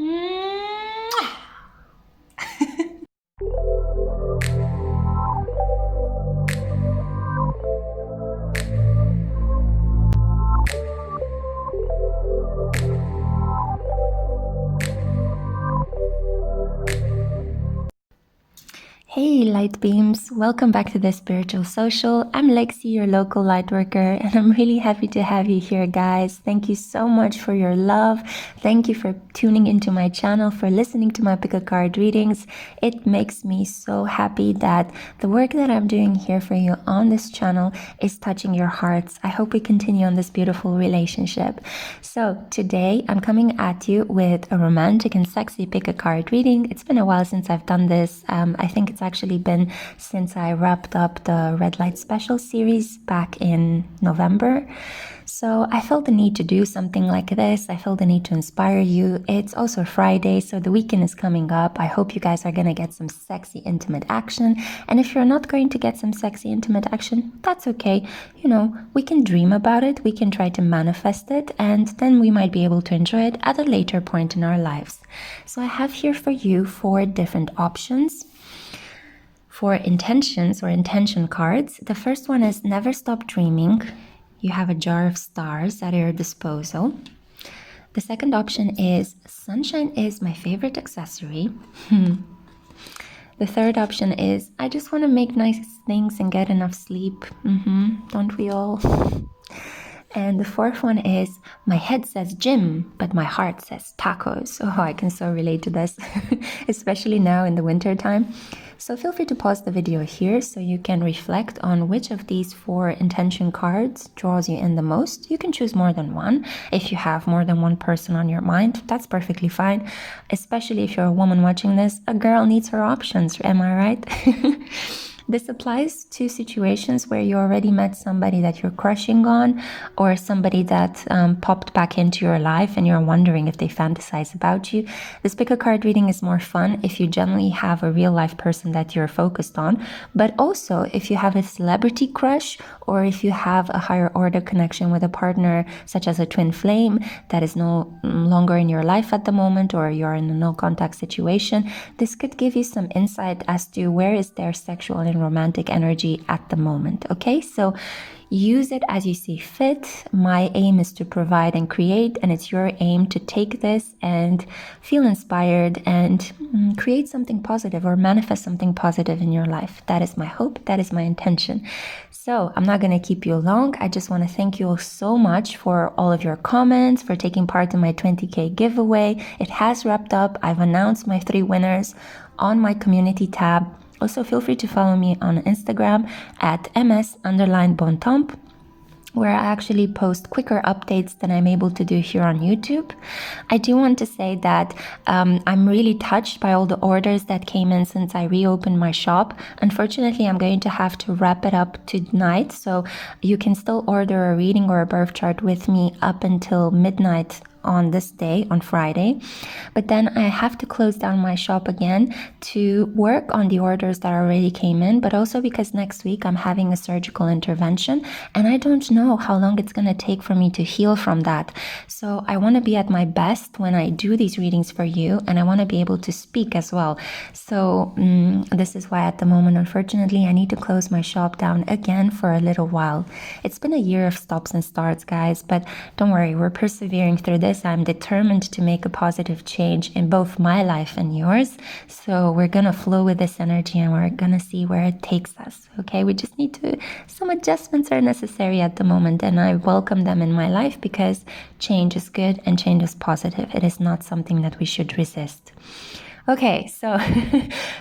Hey light beams, welcome back to the Spiritual Social. I'm Lexi, your local light worker, and I'm really happy to have you here, guys. Thank you so much for your love. Thank you for tuning into my channel, for listening to my pick-a-card readings. It makes me so happy that the work that I'm doing here for you on this channel is touching your hearts. I hope we continue on this beautiful relationship. So today I'm coming at you with a romantic and sexy pick-a-card reading. It's been a while since I've done this. I think it's actually been since I wrapped up the Red Light Special series back in November. So I felt the need to do something like this. I felt the need to inspire you. It's also Friday, so the weekend is coming up. I hope you guys are going to get some sexy, intimate action. And if you're not going to get some sexy, intimate action, that's okay. You know, we can dream about it. We can try to manifest it, and then we might be able to enjoy it at a later point in our lives. So I have here for you 4 different options for intentions or intention cards. The first one is never stop dreaming. You have a jar of stars at your disposal. The second option is sunshine is my favorite accessory. The third option is I just want to make nice things and get enough sleep. Don't we all? And the fourth one is my head says gym, but my heart says tacos. Oh, I can so relate to this, especially now in the winter time. So feel free to pause the video here so you can reflect on which of these 4 intention cards draws you in the most. You can choose more than one. If you have more than one person on your mind, that's perfectly fine. Especially if you're a woman watching this, a girl needs her options, am I right? This applies to situations where you already met somebody that you're crushing on, or somebody that popped back into your life and you're wondering if they fantasize about you. This pick-a-card reading is more fun if you generally have a real life person that you're focused on, but also if you have a celebrity crush, or if you have a higher order connection with a partner, such as a twin flame that is no longer in your life at the moment, or you're in a no contact situation. This could give you some insight as to where is their sexual and romantic energy at the moment. Okay, so use it as you see fit. My aim is to provide and create, and it's your aim to take this and feel inspired and create something positive or manifest something positive in your life. That is my hope. That is my intention. So I'm not going to keep you long. I just want to thank you all so much for all of your comments, for taking part in my 20K giveaway. It has wrapped up. I've announced my 3 winners on my community tab. Also, feel free to follow me on Instagram at ms_bontemps, where I actually post quicker updates than I'm able to do here on YouTube. I do want to say that I'm really touched by all the orders that came in since I reopened my shop. Unfortunately, I'm going to have to wrap it up tonight, so you can still order a reading or a birth chart with me up until midnight on this day, on Friday. But then I have to close down my shop again to work on the orders that already came in, but also because next week I'm having a surgical intervention and I don't know how long it's going to take for me to heal from that. So I want to be at my best when I do these readings for you, and I want to be able to speak as well. So this is why at the moment, unfortunately, I need to close my shop down again for a little while. It's been a year of stops and starts, guys, but don't worry, we're persevering through this. I'm determined to make a positive change in both my life and yours. So we're going to flow with this energy and we're going to see where it takes us. Okay, we just need to, some adjustments are necessary at the moment, and I welcome them in my life because change is good and change is positive. It is not something that we should resist. Okay, so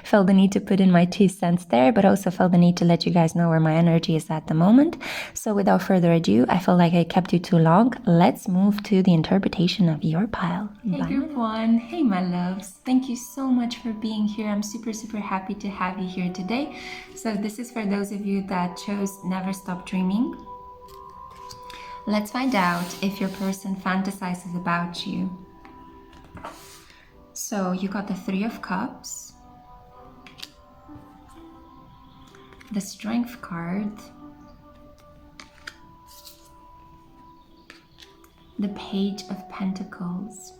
felt the need to put in my 2 cents there, but also felt the need to let you guys know where my energy is at the moment. So without further ado, I feel like I kept you too long. Let's move to the interpretation of your pile. Hey group 1, hey my loves. Thank you so much for being here. I'm super happy to have you here today. So this is for those of you that chose Never Stop Dreaming. Let's find out if your person fantasizes about you. So you got the 3 of Cups, the Strength card, the Page of Pentacles,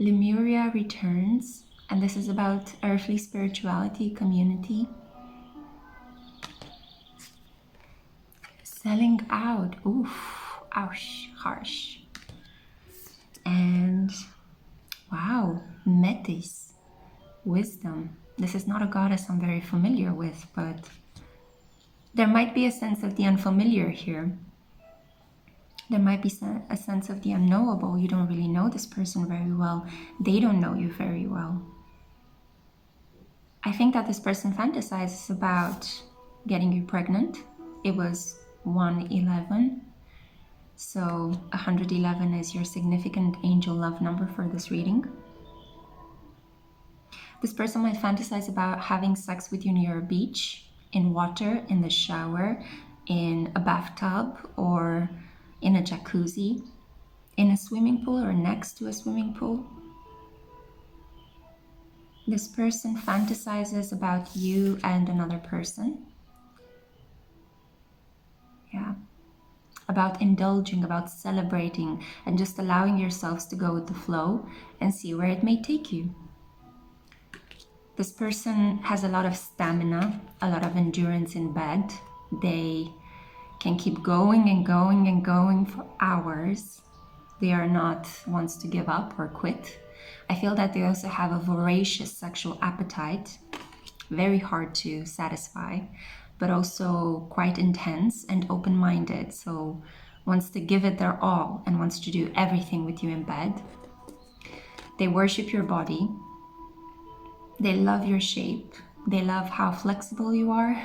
Lemuria returns, and this is about earthly spirituality, community. Selling out. Oof. Ouch. Harsh. And wow. Metis. Wisdom. This is not a goddess I'm very familiar with, but there might be a sense of the unfamiliar here. There might be a sense of the unknowable. You don't really know this person very well. They don't know you very well. I think that this person fantasizes about getting you pregnant. It was 111. So 111 is your significant angel love number for this reading. This person might fantasize about having sex with you near a beach, in water, in the shower, in a bathtub, or in a jacuzzi, in a swimming pool or next to a swimming pool. This person fantasizes about you and another person. Yeah. About indulging, about celebrating, and just allowing yourselves to go with the flow and see where it may take you. This person has a lot of stamina, a lot of endurance in bed. They can keep going and going and going for hours. They are not ones to give up or quit. I feel that they also have a voracious sexual appetite, very hard to satisfy, but also quite intense and open-minded. So wants to give it their all and wants to do everything with you in bed. They worship your body. They love your shape. They love how flexible you are.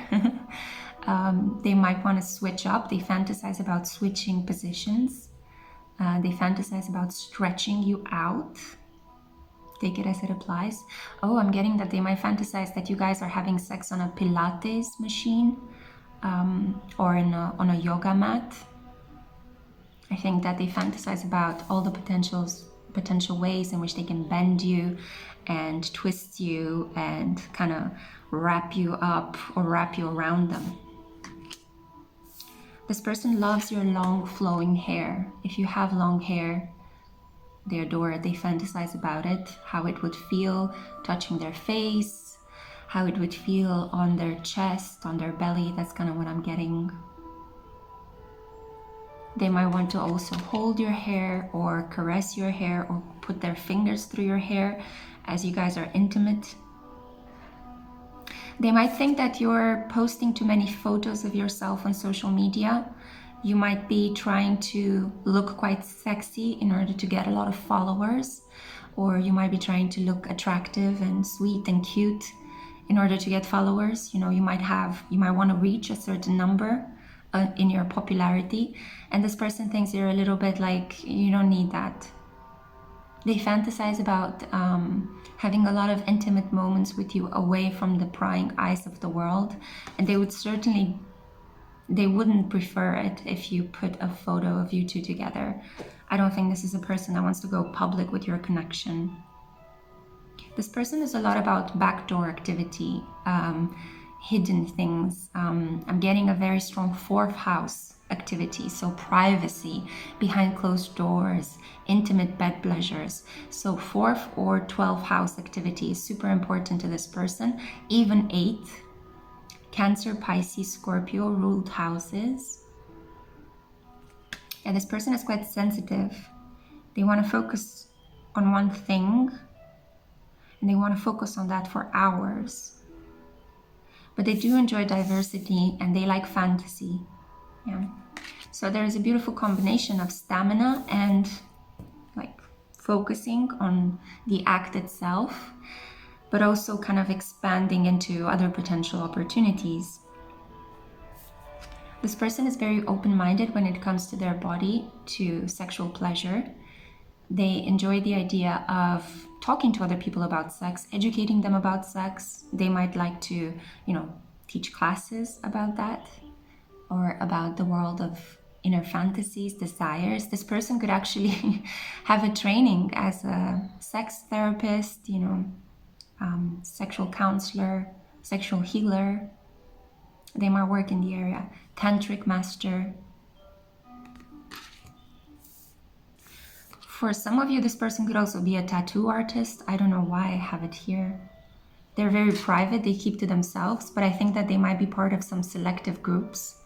They might want to switch up. They fantasize about switching positions. They fantasize about stretching you out. Take it as it applies. Oh, I'm getting that they might fantasize that you guys are having sex on a Pilates machine or on a yoga mat. I think that they fantasize about all the potential ways in which they can bend you and twist you and kind of wrap you up or wrap you around them. This person loves your long flowing hair. If you have long hair, they adore it. They fantasize about it, how it would feel touching their face, how it would feel on their chest, on their belly. That's kind of what I'm getting. They might want to also hold your hair or caress your hair or put their fingers through your hair as you guys are intimate. They might think that you're posting too many photos of yourself on social media. You might be trying to look quite sexy in order to get a lot of followers, or you might be trying to look attractive and sweet and cute in order to get followers. You know, you might want to reach a certain number in your popularity, and this person thinks you're a little bit like, you don't need that. They fantasize about having a lot of intimate moments with you away from the prying eyes of the world, and they wouldn't prefer it if you put a photo of you two together. I don't think this is a person that wants to go public with your connection. This person is a lot about backdoor activity, hidden things. I'm getting a very strong 4th house activity, so privacy, behind closed doors, intimate bed pleasures. So 4th or 12th house activity is super important to this person, even 8th. Cancer, Pisces, Scorpio ruled houses. Yeah, this person is quite sensitive. They want to focus on one thing and they want to focus on that for hours. But they do enjoy diversity and they like fantasy. Yeah. So there is a beautiful combination of stamina and like focusing on the act itself, but also kind of expanding into other potential opportunities. This person is very open-minded when it comes to their body, to sexual pleasure. They enjoy the idea of talking to other people about sex, educating them about sex. They might like to, teach classes about that or about the world of inner fantasies, desires. This person could actually have a training as a sex therapist, sexual counselor, sexual healer. They might work in the area. Tantric master. For some of you, this person could also be a tattoo artist. I don't know why I have it here. They're very private, they keep to themselves, but I think that they might be part of some selective groups,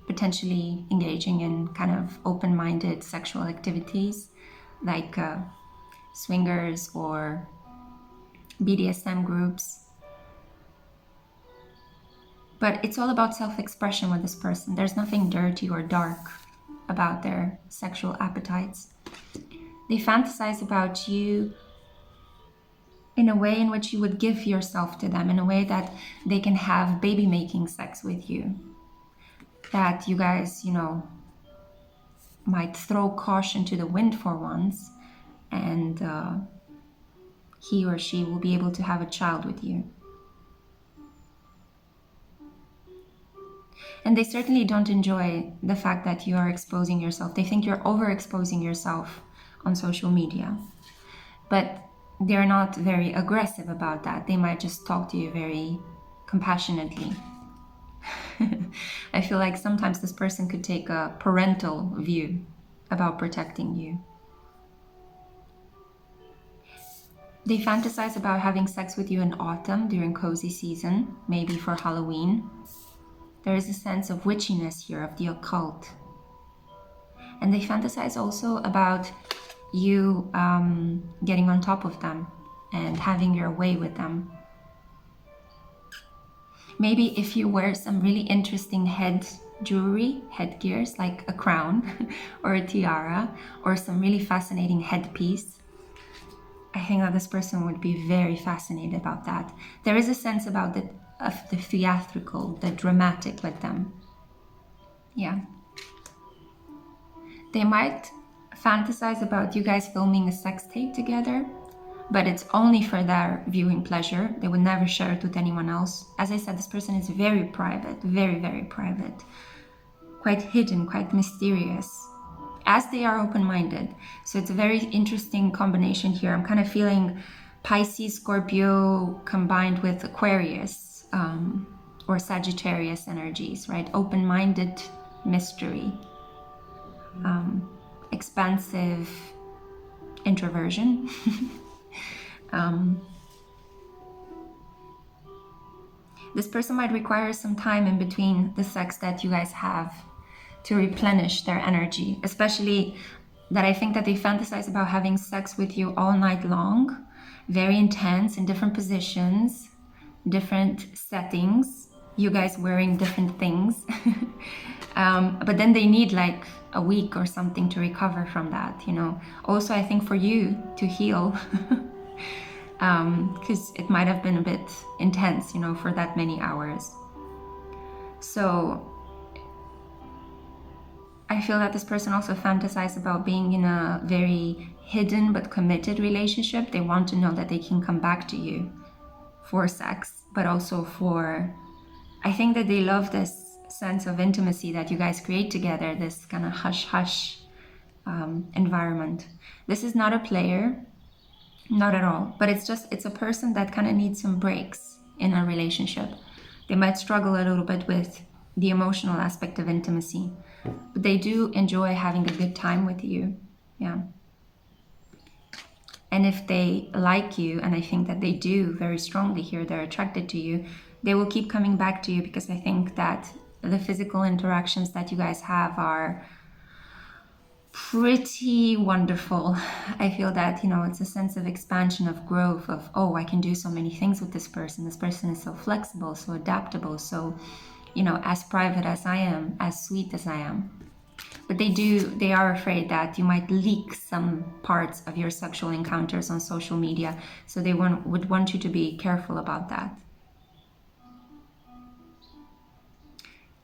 potentially engaging in kind of open-minded sexual activities like swingers or BDSM groups. But it's all about self-expression with this person. There's nothing dirty or dark about their sexual appetites. They fantasize about you in a way in which you would give yourself to them, in a way that they can have baby-making sex with you. That you guys, you know, might throw caution to the wind for once, and he or she will be able to have a child with you. And they certainly don't enjoy the fact that you are exposing yourself. They think you're overexposing yourself on social media. But they're not very aggressive about that. They might just talk to you very compassionately. I feel like sometimes this person could take a parental view about protecting you. They fantasize about having sex with you in autumn during cozy season, maybe for Halloween. There is a sense of witchiness here, of the occult. And they fantasize also about you getting on top of them and having your way with them. Maybe if you wear some really interesting headgears, like a crown or a tiara, or some really fascinating headpiece, I think that this person would be very fascinated about that. There is a sense about of the theatrical, the dramatic with them. Yeah. They might fantasize about you guys filming a sex tape together, but it's only for their viewing pleasure. They would never share it with anyone else. As I said, this person is very private, very, very private, quite hidden, quite mysterious, as they are open-minded. So it's a very interesting combination here. I'm kind of feeling Pisces, Scorpio combined with Aquarius or Sagittarius energies, right? Open-minded mystery, expansive introversion. This person might require some time in between the sex that you guys have to replenish their energy, especially that I think that they fantasize about having sex with you all night long, very intense, in different positions, different settings, you guys wearing different things. But then they need like a week or something to recover from that, you know. Also, I think for you to heal, because it might have been a bit intense, you know, for that many hours. So I feel that this person also fantasizes about being in a very hidden but committed relationship. They want to know that they can come back to you for sex, but also for, I think that they love this sense of intimacy that you guys create together, this kind of hush-hush environment. This is not a player, not at all, but it's a person that kind of needs some breaks in a relationship. They might struggle a little bit with the emotional aspect of intimacy, but they do enjoy having a good time with you. Yeah. And if they like you, and I think that they do very strongly here, they're attracted to you, they will keep coming back to you, because I think that the physical interactions that you guys have are pretty wonderful. I feel that, you know, it's a sense of expansion, of growth, of, oh, I can do so many things with this person. This person is so flexible, so adaptable, so, you know, as private as I am, as sweet as I am. But they are afraid that you might leak some parts of your sexual encounters on social media. So they would want you to be careful about that.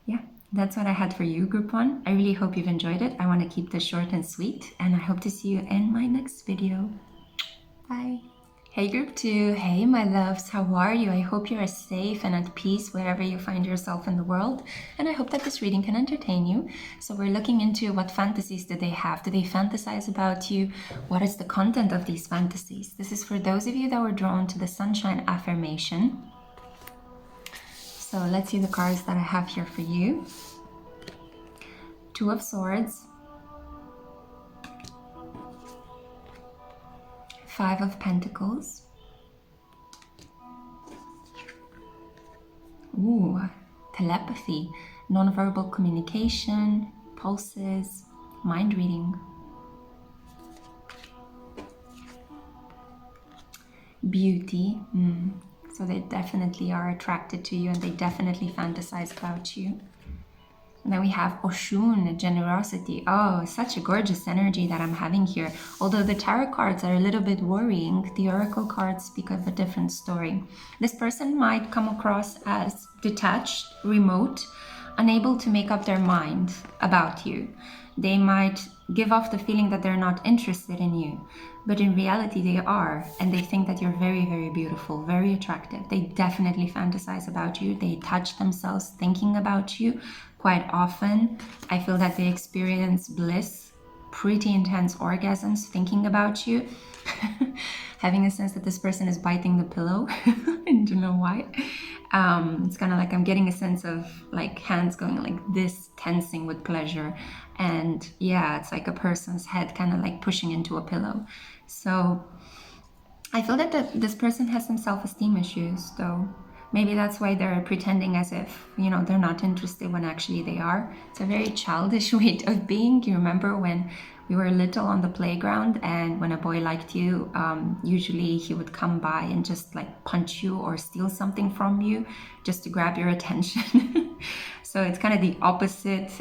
Yeah, that's what I had for you, group one. I really hope you've enjoyed it. I want to keep this short and sweet, and I hope to see you in my next video. Bye. Hey group 2, hey my loves, how are you? I hope you are safe and at peace wherever you find yourself in the world, and I hope that this reading can entertain you. So we're looking into what fantasies do they have? Do they fantasize about you? What is the content of these fantasies? This is for those of you that were drawn to the sunshine affirmation. So let's see the cards that I have here for you. Two of Swords, Five of Pentacles. Ooh, telepathy, nonverbal communication, pulses, mind reading. Beauty. So they definitely are attracted to you and they definitely fantasize about you. And then we have Oshun, generosity. Oh, such a gorgeous energy that I'm having here. Although the tarot cards are a little bit worrying, the oracle cards speak of a different story. This person might come across as detached, remote, unable to make up their mind about you. They might give off the feeling that they're not interested in you, but in reality they are, and they think that you're very, very beautiful, very attractive. They definitely fantasize about you. They touch themselves thinking about you quite often. I feel that they experience bliss, pretty intense orgasms thinking about you. Having a sense that this person is biting the pillow. I don't know why. It's kind of like I'm getting a sense of like hands going like this, tensing with pleasure. And yeah, it's like a person's head kind of like pushing into a pillow. So I feel that this person has some self-esteem issues though. Maybe that's why they're pretending as if, you know, they're not interested when actually they are. It's a very childish way of being. You remember when we were little on the playground and when a boy liked you, usually he would come by and just like punch you or steal something from you just to grab your attention. So it's kind of the opposite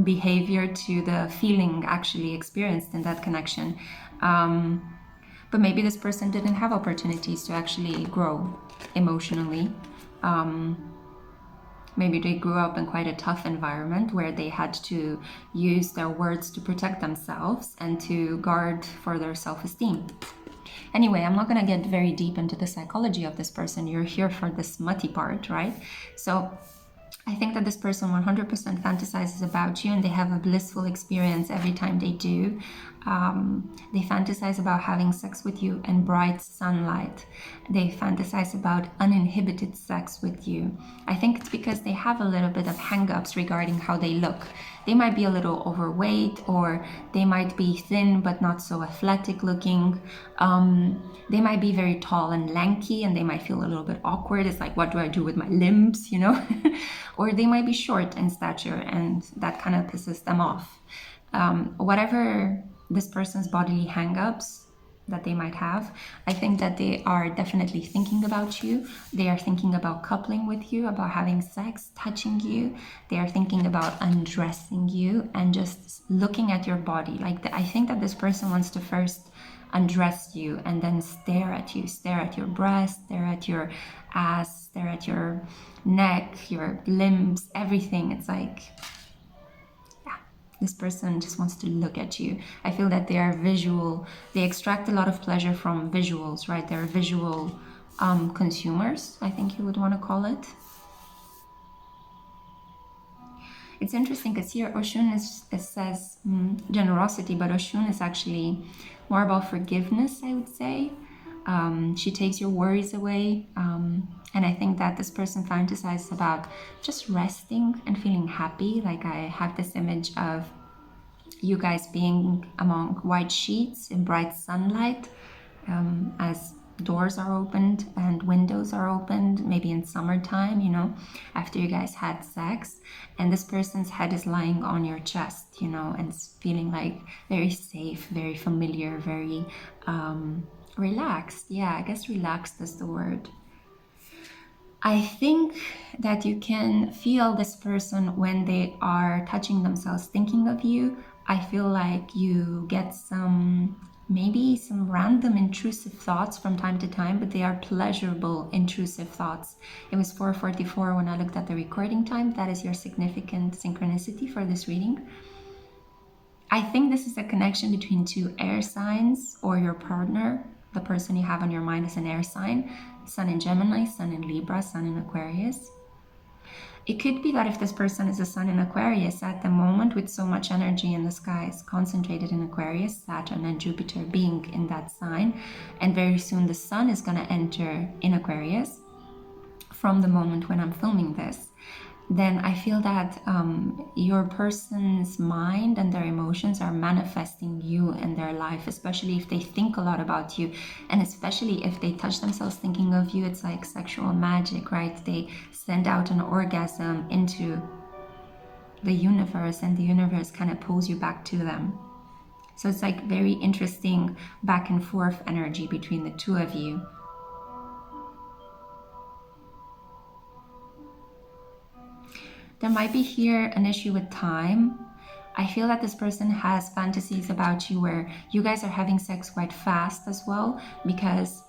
behavior to the feeling actually experienced in that connection. But maybe this person didn't have opportunities to actually grow emotionally. Maybe they grew up in quite a tough environment where they had to use their words to protect themselves and to guard for their self-esteem. Anyway, I'm not going to get very deep into the psychology of this person. You're here for the smutty part, right? So I think that this person 100% fantasizes about you and they have a blissful experience every time they do. They fantasize about having sex with you in bright sunlight. They fantasize about uninhibited sex with you. I think it's because they have a little bit of hang-ups regarding how they look. They might be a little overweight, or they might be thin but not so athletic looking. They might be very tall and lanky and they might feel a little bit awkward. It's like, what do I do with my limbs, you know? Or they might be short in stature and that kind of pisses them off. Whatever this person's bodily hang-ups that they might have, I think that they are definitely thinking about you. They are thinking about coupling with you, about having sex, touching you. They are thinking about undressing you and just looking at your body. I think that this person wants to first undress you and then stare at you, stare at your breast, stare at your ass, stare at your neck, your limbs, everything. It's like, this person just wants to look at you. I feel that they are visual. They extract a lot of pleasure from visuals, right? They're visual consumers, I think you would want to call it. It's interesting because here Oshun says generosity, but Oshun is actually more about forgiveness, I would say. She takes your worries away. And I think that this person fantasizes about just resting and feeling happy. Like I have this image of you guys being among white sheets in bright sunlight as doors are opened and windows are opened, maybe in summertime, you know, after you guys had sex. And this person's head is lying on your chest, you know, and it's feeling like very safe, very familiar, very relaxed. Yeah, I guess relaxed is the word. I think that you can feel this person when they are touching themselves, thinking of you. I feel like you get maybe some random intrusive thoughts from time to time, but they are pleasurable intrusive thoughts. It was 4:44 when I looked at the recording time. That is your significant synchronicity for this reading. I think this is a connection between two air signs or your partner. The person you have on your mind is an air sign. Sun in Gemini, Sun in Libra, Sun in Aquarius. It could be that if this person is a Sun in Aquarius at the moment with so much energy in the skies concentrated in Aquarius, Saturn and Jupiter being in that sign, and very soon the Sun is going to enter in Aquarius from the moment when I'm filming this. then I feel that your person's mind and their emotions are manifesting you in their life, especially if they think a lot about you, and especially if they touch themselves thinking of you. It's like sexual magic, right? They send out an orgasm into the universe, and the universe kind of pulls you back to them. So it's like very interesting back and forth energy between the two of you. There might be here an issue with time. I feel that this person has fantasies about you where you guys are having sex quite fast as well, because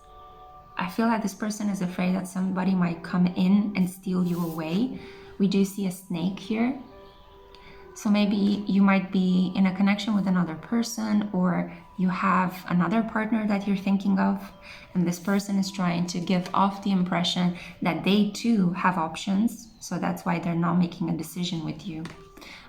I feel that this person is afraid that somebody might come in and steal you away. We do see a snake here. So maybe you might be in a connection with another person, or you have another partner that you're thinking of, and this person is trying to give off the impression that they too have options. So that's why they're not making a decision with you.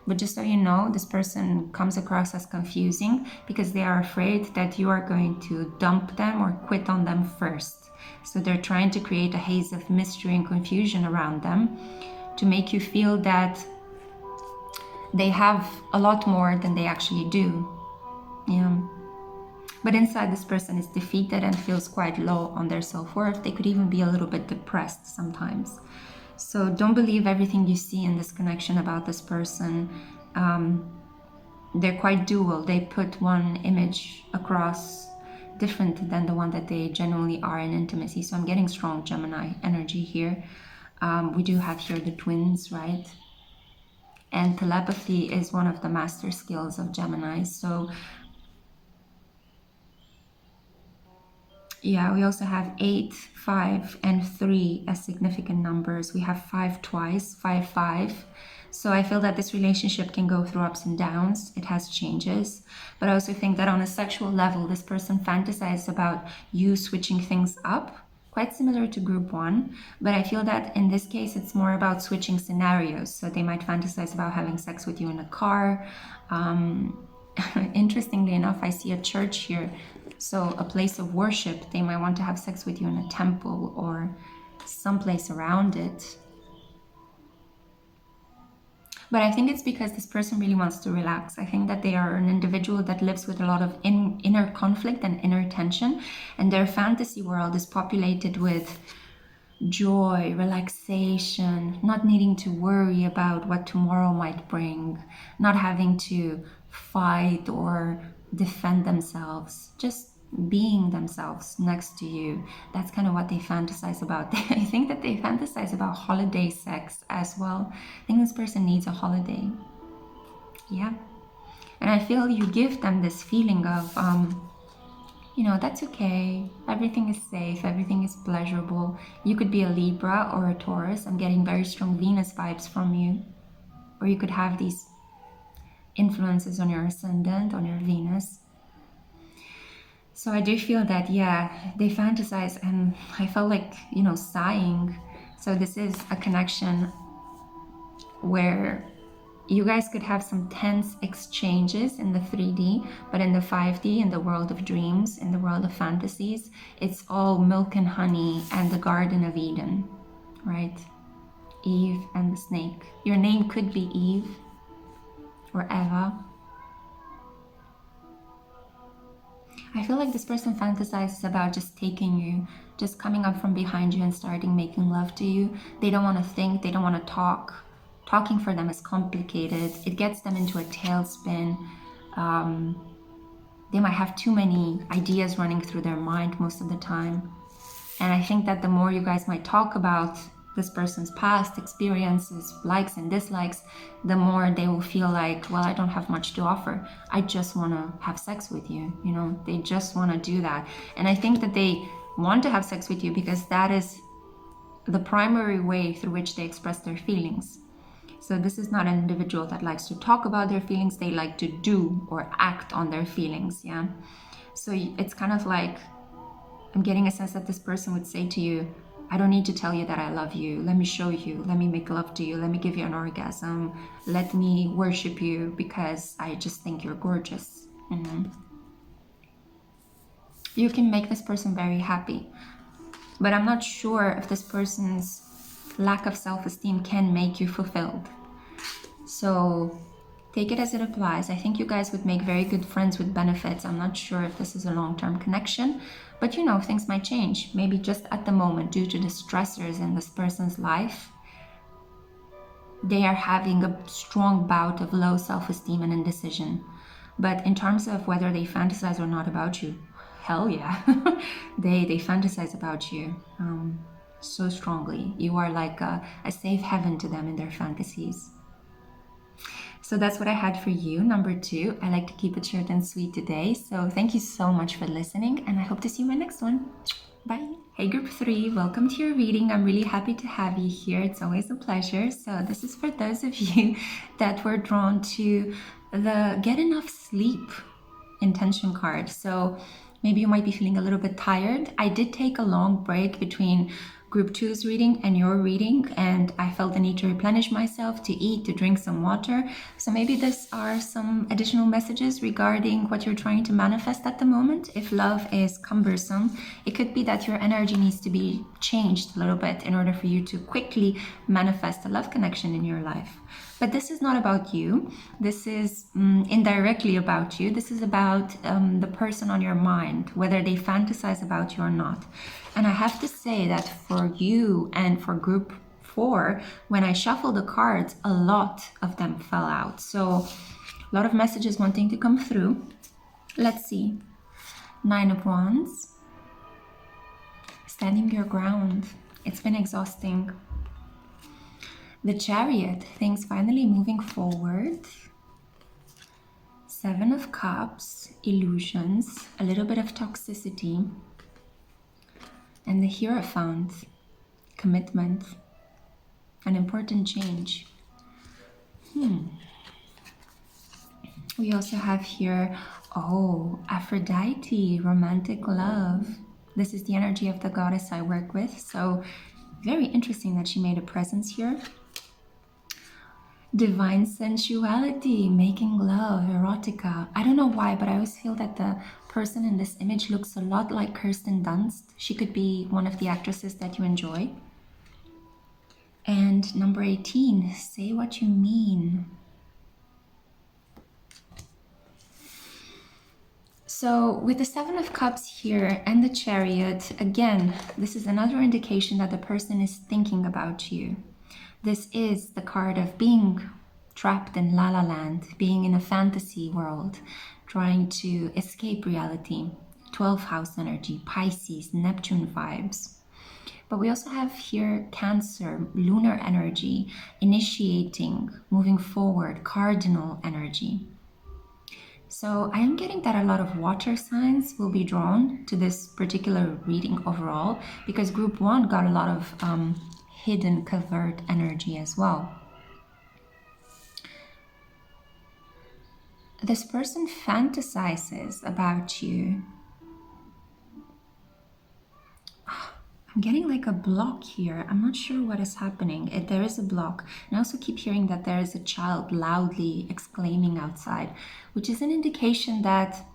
But just so you know, this person comes across as confusing because they are afraid that you are going to dump them or quit on them first. So they're trying to create a haze of mystery and confusion around them to make you feel that they have a lot more than they actually do. Yeah. But inside, this person is defeated and feels quite low on their self-worth. They could even be a little bit depressed sometimes. So don't believe everything you see in this connection about this person. They're quite dual. They put one image across different than the one that they genuinely are in intimacy. So I'm getting strong Gemini energy here. We do have here the twins, right? And telepathy is one of the master skills of Gemini. So yeah, we also have 8, 5, and 3 as significant numbers. We have 5 twice, 5, 5. So I feel that this relationship can go through ups and downs. It has changes. But I also think that on a sexual level, this person fantasizes about you switching things up, quite similar to group 1. But I feel that in this case, it's more about switching scenarios. So they might fantasize about having sex with you in a car. Interestingly enough, I see a church here. So a place of worship. They might want to have sex with you in a temple or someplace around it. But I think it's because this person really wants to relax. I think that they are an individual that lives with a lot of inner conflict and inner tension, and their fantasy world is populated with joy, relaxation, not needing to worry about what tomorrow might bring, not having to fight or defend themselves, just being themselves next to you. That's kind of what they fantasize about. I think that they fantasize about holiday sex as well. I think this person needs a holiday. Yeah. And I feel you give them this feeling of, that's okay. Everything is safe. Everything is pleasurable. You could be a Libra or a Taurus. I'm getting very strong Venus vibes from you. Or you could have these influences on your ascendant, on your Venus. So I do feel that, yeah, they fantasize, and I felt like, sighing. So this is a connection where you guys could have some tense exchanges in the 3D, but in the 5D, in the world of dreams, in the world of fantasies, it's all milk and honey and the Garden of Eden, right? Eve and the snake. Your name could be Eve or Eva. I feel like this person fantasizes about just taking you, just coming up from behind you and starting making love to you. They don't want to think, they don't want to talk. Talking for them is complicated. It gets them into a tailspin. They might have too many ideas running through their mind most of the time. And I think that the more you guys might talk about this person's past experiences, likes and dislikes, the more they will feel like, well, I don't have much to offer. I just want to have sex with you. They just want to do that. And I think that they want to have sex with you because that is the primary way through which they express their feelings. So this is not an individual that likes to talk about their feelings. They like to do or act on their feelings. Yeah. So it's kind of like, I'm getting a sense that this person would say to you, I don't need to tell you that I love you. Let me show you. Let me make love to you. Let me give you an orgasm. Let me worship you because I just think you're gorgeous. You can make this person very happy. But I'm not sure if this person's lack of self-esteem can make you fulfilled. So take it as it applies. I think you guys would make very good friends with benefits. I'm not sure if this is a long-term connection, but you know, things might change. Maybe just at the moment, due to the stressors in this person's life, they are having a strong bout of low self-esteem and indecision. But in terms of whether they fantasize or not about you, hell yeah. they fantasize about you so strongly. You are like a safe haven to them in their fantasies. So that's what I had for you. Number 2, I like to keep it short and sweet today. So thank you so much for listening, and I hope to see you in my next one. Bye. Hey group 3, welcome to your reading. I'm really happy to have you here. It's always a pleasure. So this is for those of you that were drawn to the get enough sleep intention card. So maybe you might be feeling a little bit tired. I did take a long break between group 2's reading and your reading, and I felt the need to replenish myself, to eat, to drink some water. So maybe these are some additional messages regarding what you're trying to manifest at the moment. If love is cumbersome, it could be that your energy needs to be changed a little bit in order for you to quickly manifest a love connection in your life. But this is not about you. This is indirectly about you. This is about the person on your mind, whether they fantasize about you or not. And I have to say that for you and for group 4, when I shuffled the cards, a lot of them fell out. So a lot of messages wanting to come through. Let's see. 9 of Wands. Standing your ground. It's been exhausting. The Chariot, things finally moving forward. 7 of Cups, illusions, a little bit of toxicity. And the Hierophant, commitment, an important change. We also have here, Aphrodite, romantic love. This is the energy of the goddess I work with. So very interesting that she made a presence here. Divine sensuality, making love, erotica. I don't know why, but I always feel that the person in this image looks a lot like Kirsten Dunst. She could be one of the actresses that you enjoy. And number 18, say what you mean. So with the 7 of Cups here and the Chariot, again, this is another indication that the person is thinking about you. This is the card of being trapped in La La Land, being in a fantasy world, trying to escape reality. 12th house energy, Pisces, Neptune vibes. But we also have here Cancer, lunar energy, initiating, moving forward, cardinal energy. So I am getting that a lot of water signs will be drawn to this particular reading overall, because group 1 got a lot of hidden covert energy as well. This person fantasizes about you. I'm getting like a block here. I'm not sure what is happening. There is a block. And I also keep hearing that there is a child loudly exclaiming outside, which is an indication that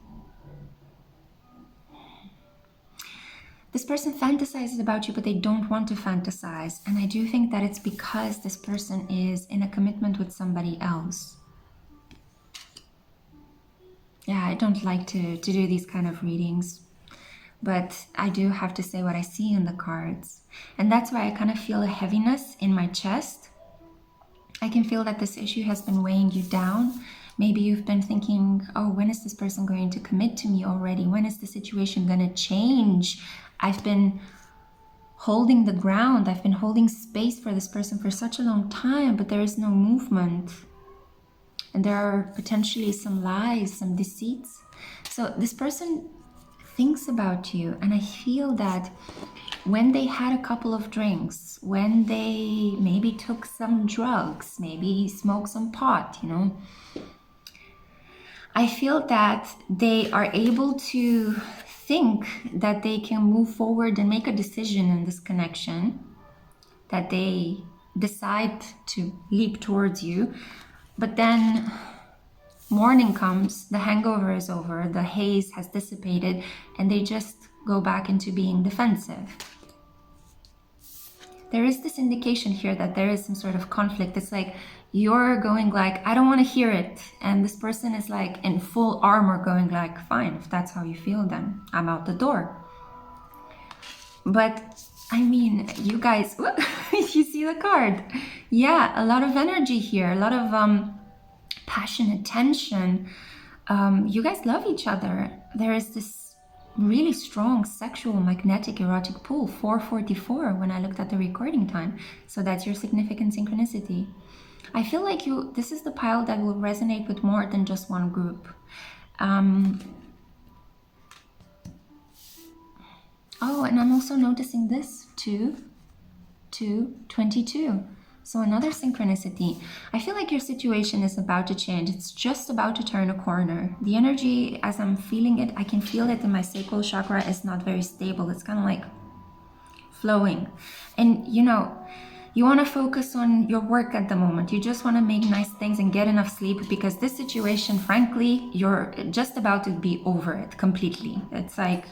this person fantasizes about you, but they don't want to fantasize. And I do think that it's because this person is in a commitment with somebody else. Yeah, I don't like to do these kind of readings, but I do have to say what I see in the cards. And that's why I kind of feel a heaviness in my chest. I can feel that this issue has been weighing you down. Maybe you've been thinking, oh, when is this person going to commit to me already? When is the situation going to change? I've been holding the ground. I've been holding space for this person for such a long time, but there is no movement. And there are potentially some lies, some deceits. So this person thinks about you, and I feel that when they had a couple of drinks, when they maybe took some drugs, maybe smoked some pot, I feel that they are able to think that they can move forward and make a decision in this connection, that they decide to leap towards you, but then morning comes, the hangover is over, the haze has dissipated, and they just go back into being defensive. there is this indication here that there is some sort of conflict. It's like you're going like, I don't want to hear it. And this person is like in full armor going like, fine, if that's how you feel, then I'm out the door. But I mean, you guys, you see the card. Yeah, a lot of energy here, a lot of passionate tension. You guys love each other. There is this really strong sexual, magnetic, erotic pull, 444 when I looked at the recording time. So that's your significant synchronicity. I feel like this is the pile that will resonate with more than just one group. Oh, and I'm also noticing this, 2, 22. So another synchronicity. I feel like your situation is about to change. It's just about to turn a corner. The energy, as I'm feeling it, I can feel it in my sacral chakra, is not very stable. It's kind of like flowing. And you know, you want to focus on your work at the moment. You just want to make nice things and get enough sleep, because this situation, frankly, you're just about to be over it completely. It's like,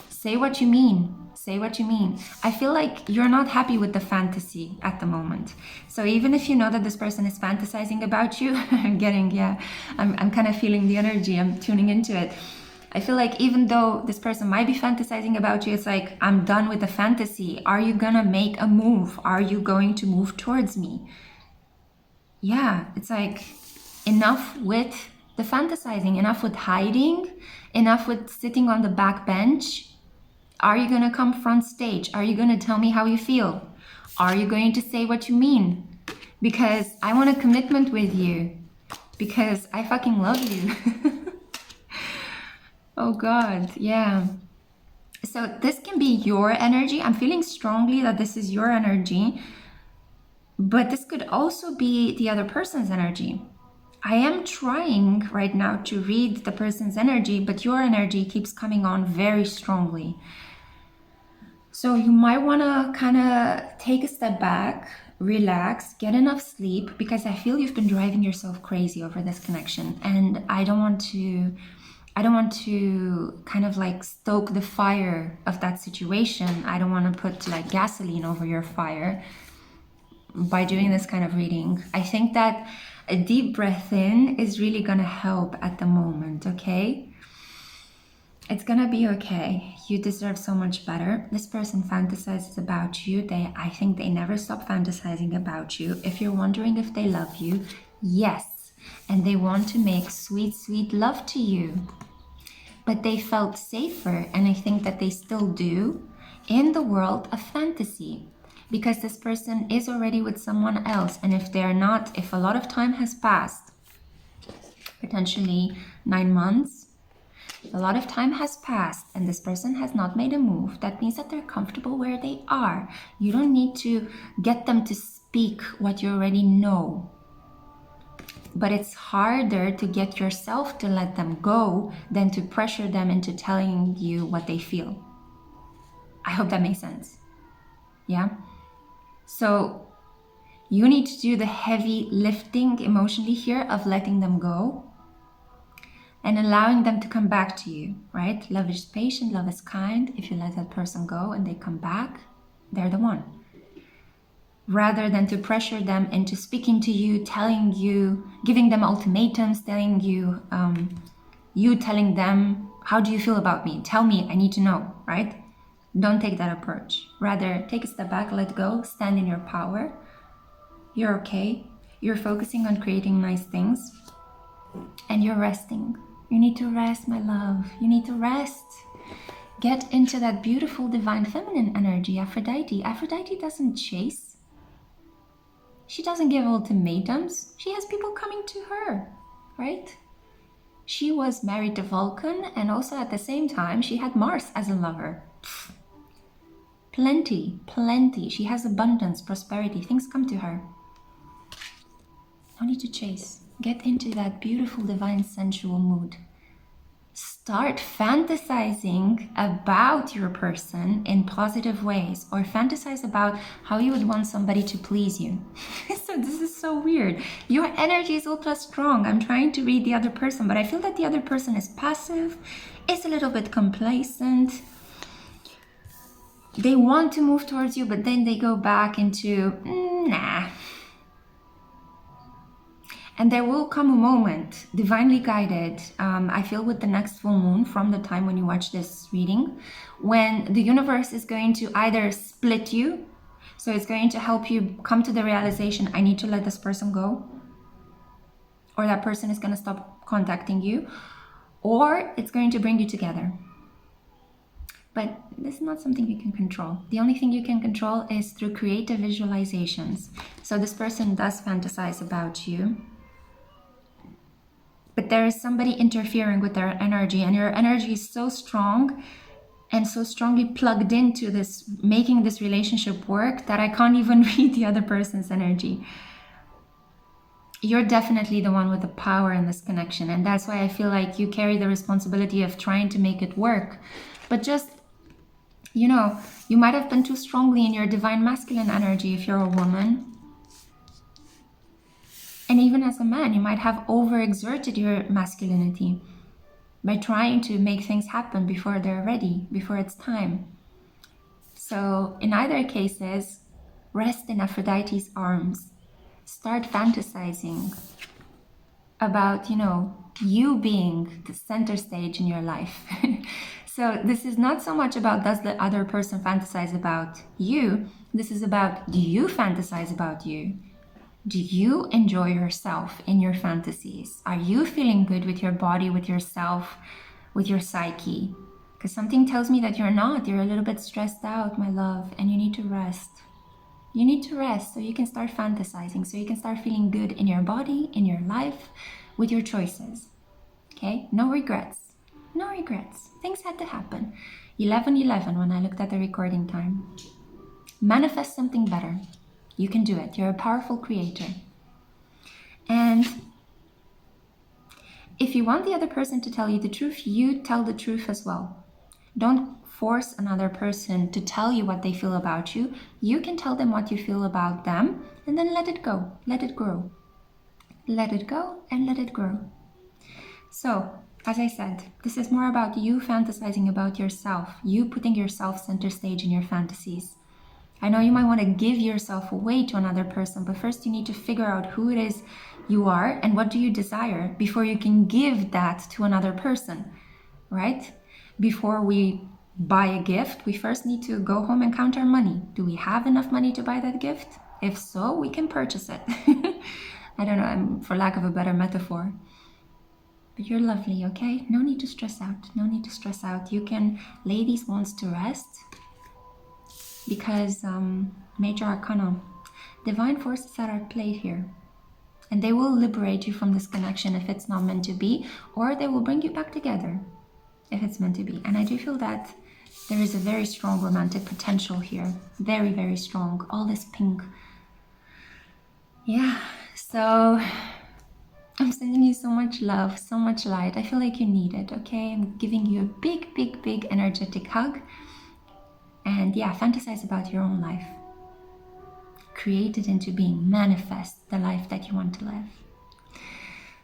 say what you mean. Say what you mean. I feel like you're not happy with the fantasy at the moment. So even if you know that this person is fantasizing about you, I'm kind of feeling the energy. I'm tuning into it. I feel like even though this person might be fantasizing about you, it's like, I'm done with the fantasy. Are you gonna make a move? Are you going to move towards me? Yeah, it's like, enough with the fantasizing, enough with hiding, enough with sitting on the back bench. Are you going to come front stage? Are you going to tell me how you feel? Are you going to say what you mean? Because I want a commitment with you. Because I fucking love you. Oh God, yeah. So this can be your energy. I'm feeling strongly that this is your energy. But this could also be the other person's energy. I am trying right now to read the person's energy, but your energy keeps coming on very strongly. So you might want to kind of take a step back, relax, get enough sleep, because I feel you've been driving yourself crazy over this connection. And I don't want to kind of like stoke the fire of that situation. I don't want to put like gasoline over your fire by doing this kind of reading. I think that a deep breath in is really going to help at the moment, okay? It's gonna be okay. You deserve so much better. This person fantasizes about you. I think they never stop fantasizing about you. If you're wondering if they love you, yes. And they want to make sweet, sweet love to you. But they felt safer, and I think that they still do, in the world of fantasy. Because this person is already with someone else. And if they're not, if a lot of time has passed, potentially 9 months, a lot of time has passed and this person has not made a move, that means that they're comfortable where they are. You don't need to get them to speak what you already know. But it's harder to get yourself to let them go than to pressure them into telling you what they feel. I hope that makes sense. Yeah? So you need to do the heavy lifting emotionally here of letting them go and allowing them to come back to you, right? Love is patient, love is kind. If you let that person go and they come back, they're the one. Rather than to pressure them into speaking to you, telling you, giving them ultimatums, telling you, you telling them, how do you feel about me? Tell me, I need to know, right? Don't take that approach. Rather, take a step back, let go, stand in your power. You're okay. You're focusing on creating nice things and you're resting. You need to rest, my love. You need to rest. Get into that beautiful divine feminine energy, Aphrodite. Aphrodite doesn't chase. She doesn't give ultimatums. She has people coming to her, right? She was married to Vulcan, and also at the same time, she had Mars as a lover. Plenty, plenty. She has abundance, prosperity. Things come to her. No need to chase. Get into that beautiful, divine, sensual mood. Start fantasizing about your person in positive ways, or fantasize about how you would want somebody to please you. So this is so weird. Your energy is ultra strong. I'm trying to read the other person, but I feel that the other person is passive, is a little bit complacent. they want to move towards you, but then they go back into, nah. And there will come a moment, divinely guided, I feel with the next full moon from the time when you watch this reading, when the universe is going to either split you, so it's going to help you come to the realization, I need to let this person go, or that person is going to stop contacting you, or it's going to bring you together. But this is not something you can control. The only thing you can control is through creative visualizations. So this person does fantasize about you, but there is somebody interfering with their energy, and your energy is so strong and so strongly plugged into this, making this relationship work, that I can't even read the other person's energy. You're definitely the one with the power in this connection, and that's why I feel like you carry the responsibility of trying to make it work. But just, you know, you might have been too strongly in your divine masculine energy if you're a woman. And even as a man, you might have overexerted your masculinity by trying to make things happen before they're ready, before it's time. So in either cases, rest in Aphrodite's arms. Start fantasizing about, you know, you being the center stage in your life. So this is not so much about does the other person fantasize about you. This is about, do you fantasize about you? Do you enjoy yourself in your fantasies? Are you feeling good with your body, with yourself, with your psyche? Because something tells me that you're not. You're a little bit stressed out, my love, and you need to rest. You need to rest so you can start fantasizing, so you can start feeling good in your body, in your life, with your choices. Okay? No regrets. No regrets. Things had to happen. 11/11 when I looked at the recording time. Manifest something better. You can do it. You're a powerful creator. And if you want the other person to tell you the truth, you tell the truth as well. Don't force another person to tell you what they feel about you. You can tell them what you feel about them, and then let it go. Let it grow. Let it go and let it grow. So, as I said, this is more about you fantasizing about yourself, you putting yourself center stage in your fantasies. I know you might want to give yourself away to another person, but first you need to figure out who it is you are and what do you desire before you can give that to another person, right? Before we buy a gift, we first need to go home and count our money. Do we have enough money to buy that gift? If so, we can purchase it. I don't know, for lack of a better metaphor. But you're lovely, okay? No need to stress out. No need to stress out. You can lay these wands to rest. Because Major Arcana, divine forces are at play here. And they will liberate you from this connection if it's not meant to be, or they will bring you back together if it's meant to be. And I do feel that there is a very strong romantic potential here. Very, very strong. All this pink. Yeah, so I'm sending you so much love, so much light. I feel like you need it, okay? I'm giving you a big, big, big energetic hug. And yeah, fantasize about your own life. Create it into being. Manifest the life that you want to live.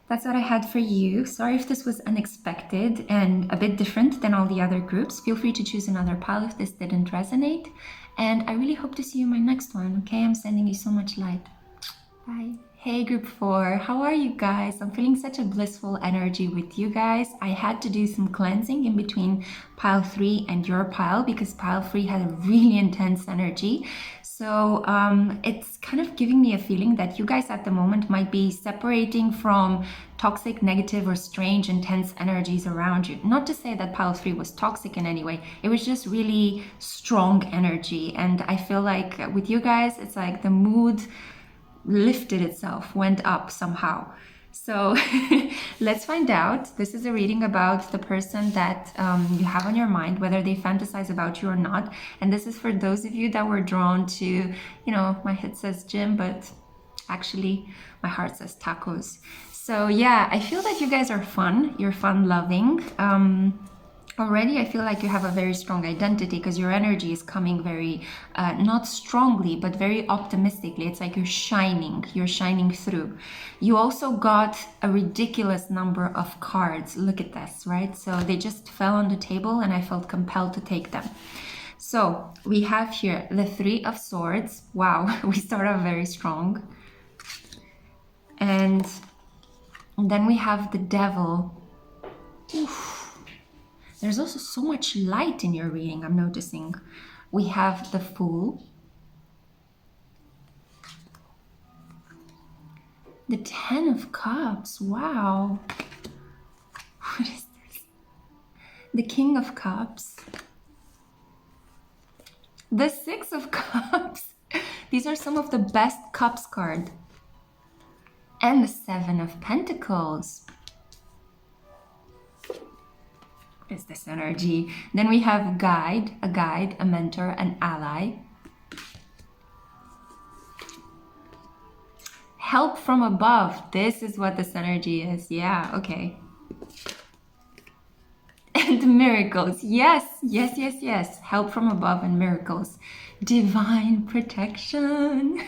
That's what I had for you. Sorry if this was unexpected and a bit different than all the other groups. Feel free to choose another pile if this didn't resonate. And I really hope to see you in my next one, okay? I'm sending you so much light. Bye. Hey group 4, how are you guys? I'm feeling such a blissful energy with you guys. I had to do some cleansing in between pile 3 and your pile because pile 3 had a really intense energy. So it's kind of giving me a feeling that you guys at the moment might be separating from toxic, negative, or strange, intense energies around you. Not to say that pile 3 was toxic in any way. It was just really strong energy. And I feel like with you guys, it's like the mood lifted itself, went up somehow. So let's find out. This is a reading about the person that you have on your mind, whether they fantasize about you or not. And this is for those of you that were drawn to, you know, my head says gym, but actually my heart says tacos. So yeah, I feel that you guys are fun. You're fun loving. Already I feel like you have a very strong identity because your energy is coming very, not strongly, but very optimistically. It's like you're shining through. You also got a ridiculous number of cards. Look at this, right? So they just fell on the table and I felt compelled to take them. So we have here the Three of Swords. Wow, we start off very strong. And then we have the Devil. Oof. There's also so much light in your reading, I'm noticing. We have the Fool. The Ten of Cups. Wow. What is this? The King of Cups. The Six of Cups. These are some of the best Cups card. And the Seven of Pentacles. What is this energy? Then we have guide, a mentor, an ally. Help from above. This is what this energy is. Yeah, okay. And miracles. Yes, yes, yes, yes. Help from above and miracles. Divine protection.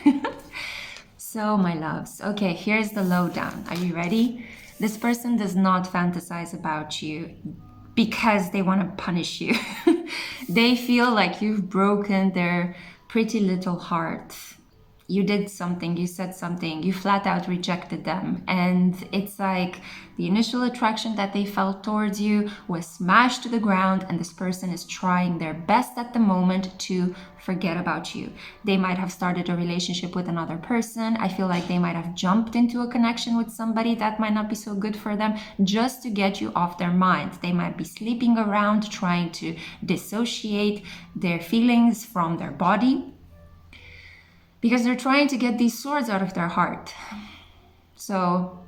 So, my loves. Okay, here's the lowdown. Are you ready? This person does not fantasize about you because they want to punish you. They feel like you've broken their pretty little heart. You did something, you said something, you flat out rejected them. And it's like the initial attraction that they felt towards you was smashed to the ground, and this person is trying their best at the moment to forget about you. They might have started a relationship with another person. I feel like they might have jumped into a connection with somebody that might not be so good for them just to get you off their mind. They might be sleeping around, trying to dissociate their feelings from their body, because they're trying to get these swords out of their heart. So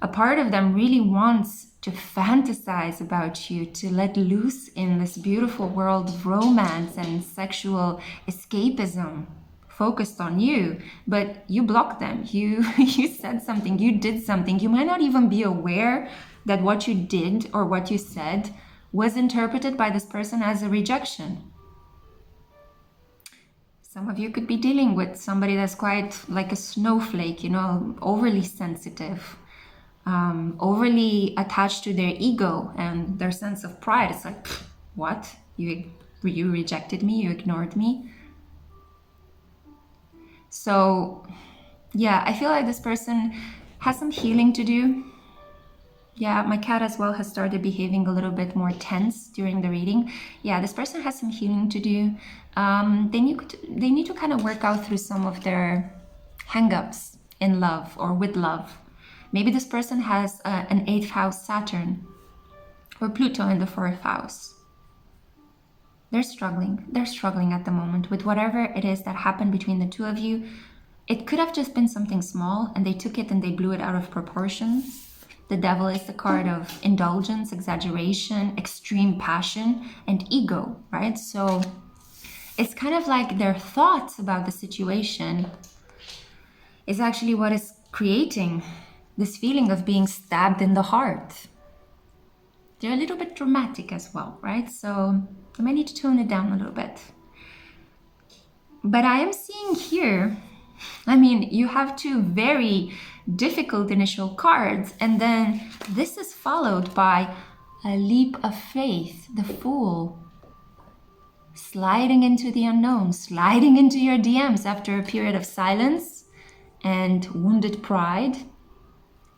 a part of them really wants to fantasize about you, to let loose in this beautiful world of romance and sexual escapism focused on you, but you blocked them. You said something, you did something. You might not even be aware that what you did or what you said was interpreted by this person as a rejection. Some of you could be dealing with somebody that's quite like a snowflake, you know, overly sensitive, overly attached to their ego and their sense of pride. It's like, what? You rejected me, you ignored me. So, yeah, I feel like this person has some healing to do. Yeah, my cat as well has started behaving a little bit more tense during the reading. Yeah, this person has some healing to do. They need to kind of work out through some of their hang-ups in love or with love. Maybe this person has an 8th house Saturn or Pluto in the 4th house. They're struggling. They're struggling at the moment with whatever it is that happened between the two of you. It could have just been something small and they took it and they blew it out of proportion. The Devil is the card of indulgence, exaggeration, extreme passion, and ego, right? So it's kind of like their thoughts about the situation is actually what is creating this feeling of being stabbed in the heart. They're a little bit dramatic as well, right? So I might need to tone it down a little bit. But I am seeing here, I mean, you have two very difficult initial cards, and then this is followed by a leap of faith, the Fool. Sliding into the unknown, sliding into your DMs after a period of silence and wounded pride.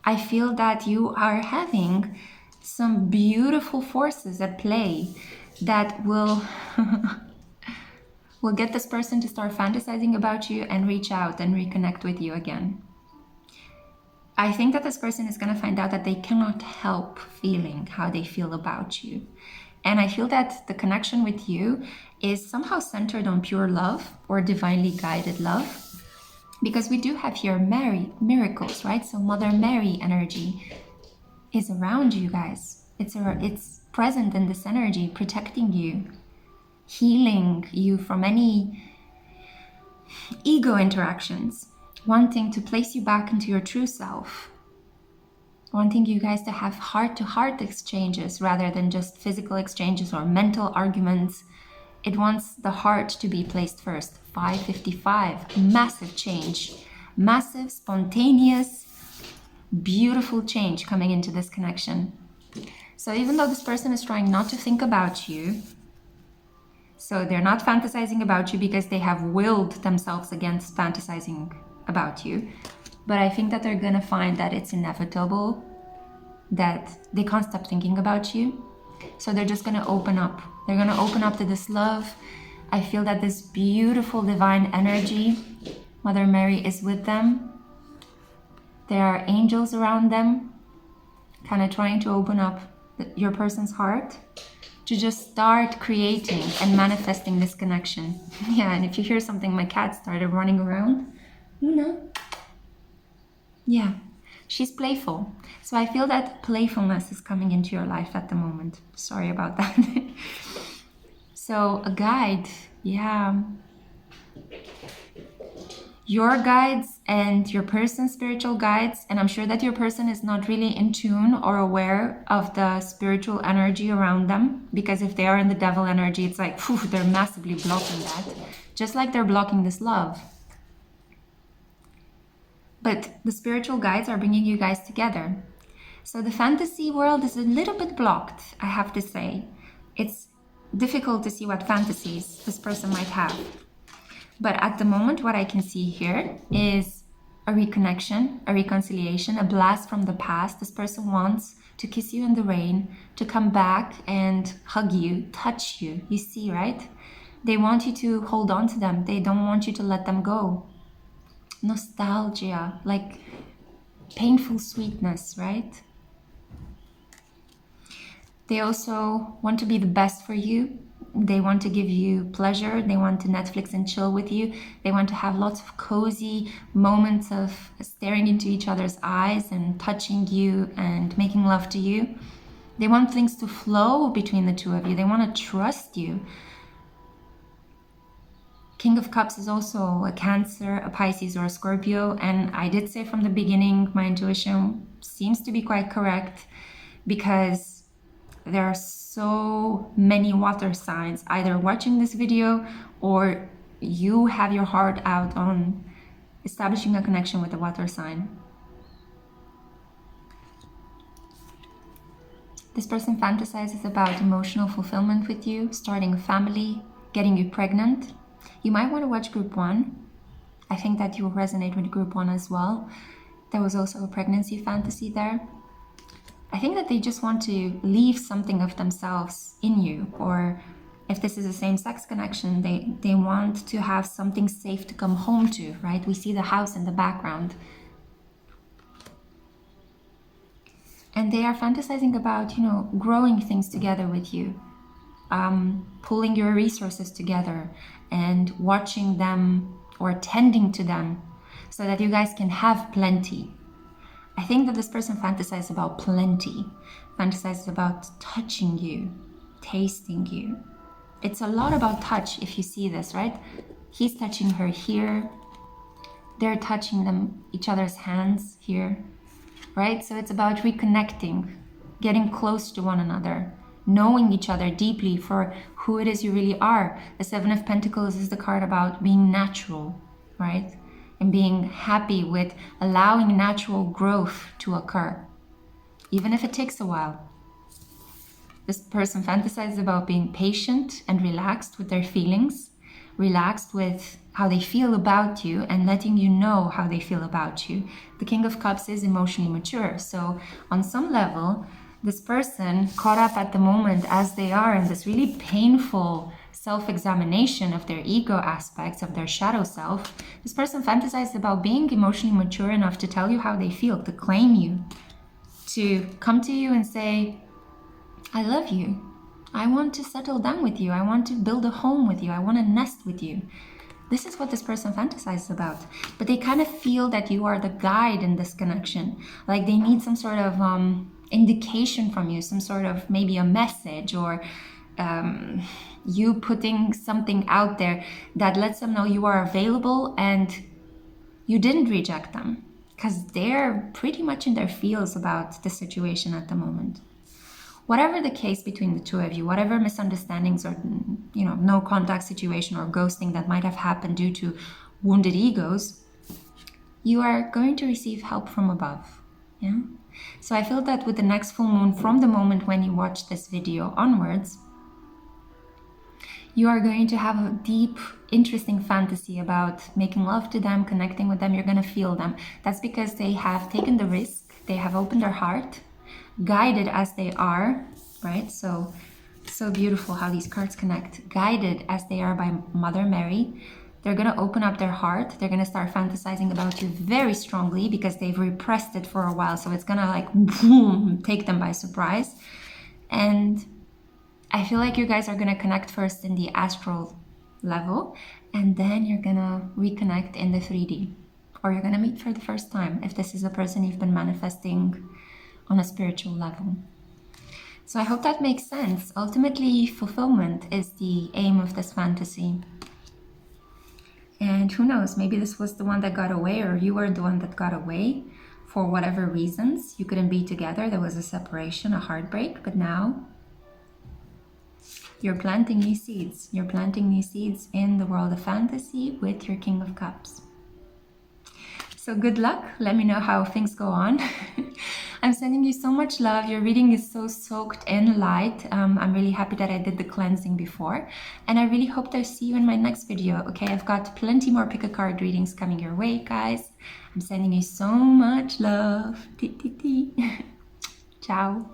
I feel that you are having some beautiful forces at play that will get this person to start fantasizing about you and reach out and reconnect with you again. I think that this person is going to find out that they cannot help feeling how they feel about you. And I feel that the connection with you is somehow centered on pure love or divinely guided love. Because we do have here miracles, right? So Mother Mary energy is around you guys. It's present in this energy, protecting you, healing you from any ego interactions, wanting to place you back into your true self, wanting you guys to have heart-to-heart exchanges rather than just physical exchanges or mental arguments. It wants the heart to be placed first. 555, massive change, massive, spontaneous, beautiful change coming into this connection. So even though this person is trying not to think about you, So they're not fantasizing about you because they have willed themselves against fantasizing about you. But I think that they're gonna find that it's inevitable, that they can't stop thinking about you. So they're just gonna open up. They're gonna open up to this love. I feel that this beautiful divine energy, Mother Mary is with them. There are angels around them, kind of trying to open up your person's heart to just start creating and manifesting this connection. Yeah, and if you hear something, my cat started running around. Luna. Yeah, she's playful. So I feel that playfulness is coming into your life at the moment. Sorry about that. So a guide, yeah. Your guides and your person's spiritual guides, and I'm sure that your person is not really in tune or aware of the spiritual energy around them, because if they are in the devil energy, it's like, whew, they're massively blocking that, just like they're blocking this love. But the spiritual guides are bringing you guys together. So the fantasy world is a little bit blocked, I have to say. It's difficult to see what fantasies this person might have. But at the moment, what I can see here is a reconnection, a reconciliation, a blast from the past. This person wants to kiss you in the rain, to come back and hug you, touch you. You see, right? They want you to hold on to them. They don't want you to let them go. Nostalgia, like painful sweetness, right? They also want to be the best for you. They want to give you pleasure. They want to Netflix and chill with you. They want to have lots of cozy moments of staring into each other's eyes and touching you and making love to you. They want things to flow between the two of you. They want to trust you. King of Cups is also a Cancer, a Pisces, or a Scorpio. And I did say from the beginning, my intuition seems to be quite correct, because there are so many water signs either watching this video, or you have your heart out on establishing a connection with a water sign. This person fantasizes about emotional fulfillment with you, starting a family, getting you pregnant. You might want to watch group 1. I think that you will resonate with group 1 as well. There was also a pregnancy fantasy there. I think that they just want to leave something of themselves in you, or if this is a same-sex connection, they want to have something safe to come home to, right? We see the house in the background. And they are fantasizing about, growing things together with you, pulling your resources together and watching them or tending to them so that you guys can have plenty. I think that this person fantasizes about plenty, fantasizes about touching you, tasting you. It's a lot about touch if you see this, right? He's touching her here. They're touching each other's hands here, right? So it's about reconnecting, getting close to one another, knowing each other deeply for who it is you really are. The Seven of Pentacles is the card about being natural, right? And being happy with allowing natural growth to occur, even if it takes a while. This person fantasizes about being patient and relaxed with their feelings, relaxed with how they feel about you, and letting you know how they feel about you. The King of Cups is emotionally mature. So on some level, this person caught up at the moment as they are in this really painful self-examination of their ego aspects, of their shadow self, this person fantasizes about being emotionally mature enough to tell you how they feel, to claim you, to come to you and say, I love you. I want to settle down with you. I want to build a home with you. I want to nest with you. This is what this person fantasizes about. But they kind of feel that you are the guide in this connection. Like they need some sort of indication from you, some sort of maybe a message, or you putting something out there that lets them know you are available and you didn't reject them, because they're pretty much in their feels about the situation at the moment. Whatever the case between the two of you, whatever misunderstandings or no contact situation or ghosting that might have happened due to wounded egos, you are going to receive help from above. Yeah. So I feel that with the next full moon, from the moment when you watch this video onwards, You are going to have a deep, interesting fantasy about making love to them, connecting with them. You're going to feel them. That's because they have taken the risk. They have opened their heart, guided as they are, right? So beautiful how these cards connect. Guided as they are by Mother Mary. They're going to open up their heart. They're going to start fantasizing about you very strongly because they've repressed it for a while. So it's going to like boom, take them by surprise. And I feel like you guys are going to connect first in the astral level, and then you're going to reconnect in the 3D. Or you're going to meet for the first time if this is a person you've been manifesting on a spiritual level. So I hope that makes sense. Ultimately, fulfillment is the aim of this fantasy. And who knows, maybe this was the one that got away, or you were the one that got away for whatever reasons. You couldn't be together. There was a separation, a heartbreak, but now you're planting new seeds. You're planting new seeds in the world of fantasy with your King of Cups. So good luck. Let me know how things go on. I'm sending you so much love. Your reading is so soaked in light. I'm really happy that I did the cleansing before. And I really hope to see you in my next video. Okay, I've got plenty more pick a card readings coming your way, guys. I'm sending you so much love. Ciao.